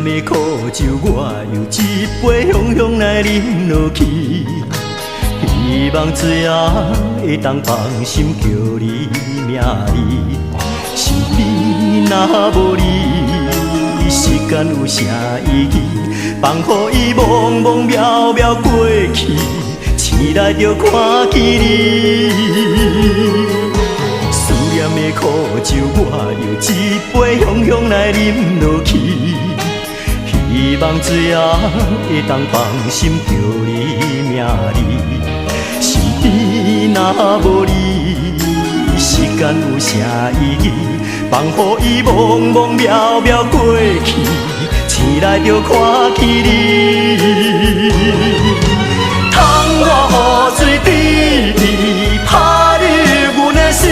念的苦酒，我又一杯雄雄来饮落去。希望最后会当放心叫你名字，身边若无你，时间有啥意义？放乎伊茫茫渺渺过去，醒来就看见你。思念的苦酒，我又一杯雄雄来饮落去。希望最后会当放心叫你名字，身边若无你，时间有啥意义？放乎伊茫茫渺渺过去，醒来就看见你。窗我雨水滴滴，打入阮的心，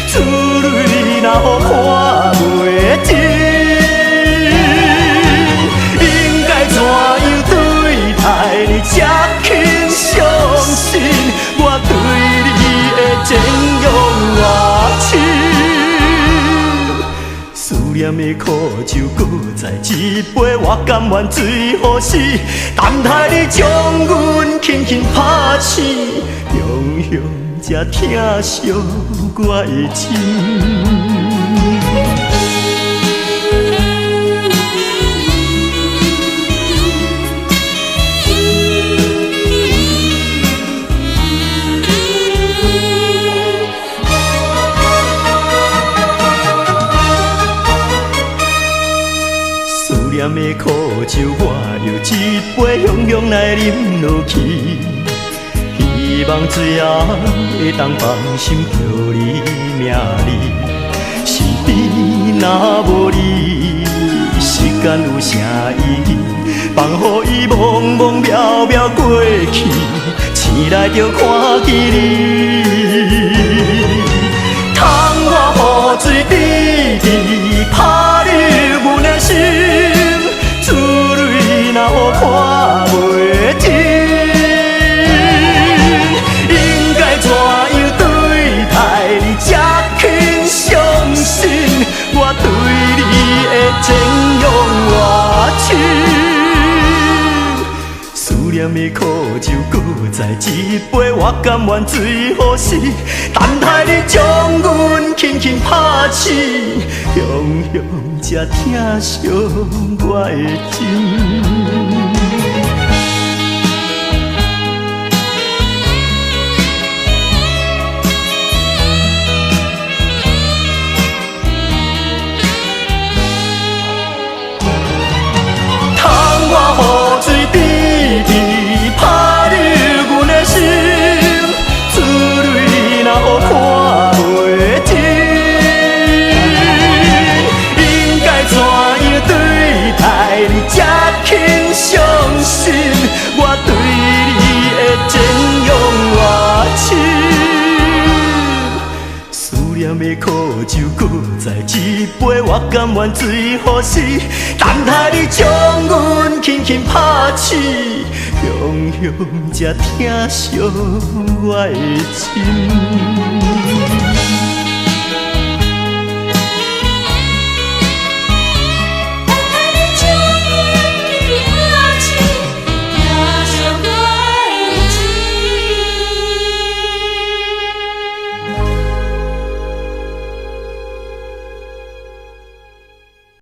珠泪若予看袂尽，应该怎样对待你才肯相信我对你的真勇热情？思念的苦酒，搁再一杯，我甘愿醉予死，等待你将阮轻轻拍醒，雄雄才疼惜我的情。思念的苦酒，我又一杯雄雄来饮落去。希望最后会当放心叫你名字，身边若无你，时间有啥意义？放乎伊茫茫渺渺过去，醒来就看见你。窗我雨水滴滴，打入阮的心，珠泪若予看袂尽，应该怎样对待你才肯相信我对你的真勇热情？思念的苦酒，搁再一杯，我甘愿醉予死，等待你将阮轻轻拍醒，雄雄才疼惜我的情。我雨水滴滴，打入阮的心，珠泪若予看袂尽，应该怎样对待你才肯相信我对你的真勇热情？思念的苦酒，搁再一杯，我甘愿醉予死，等待你将阮轻轻拍醒，雄雄才疼惜我的情。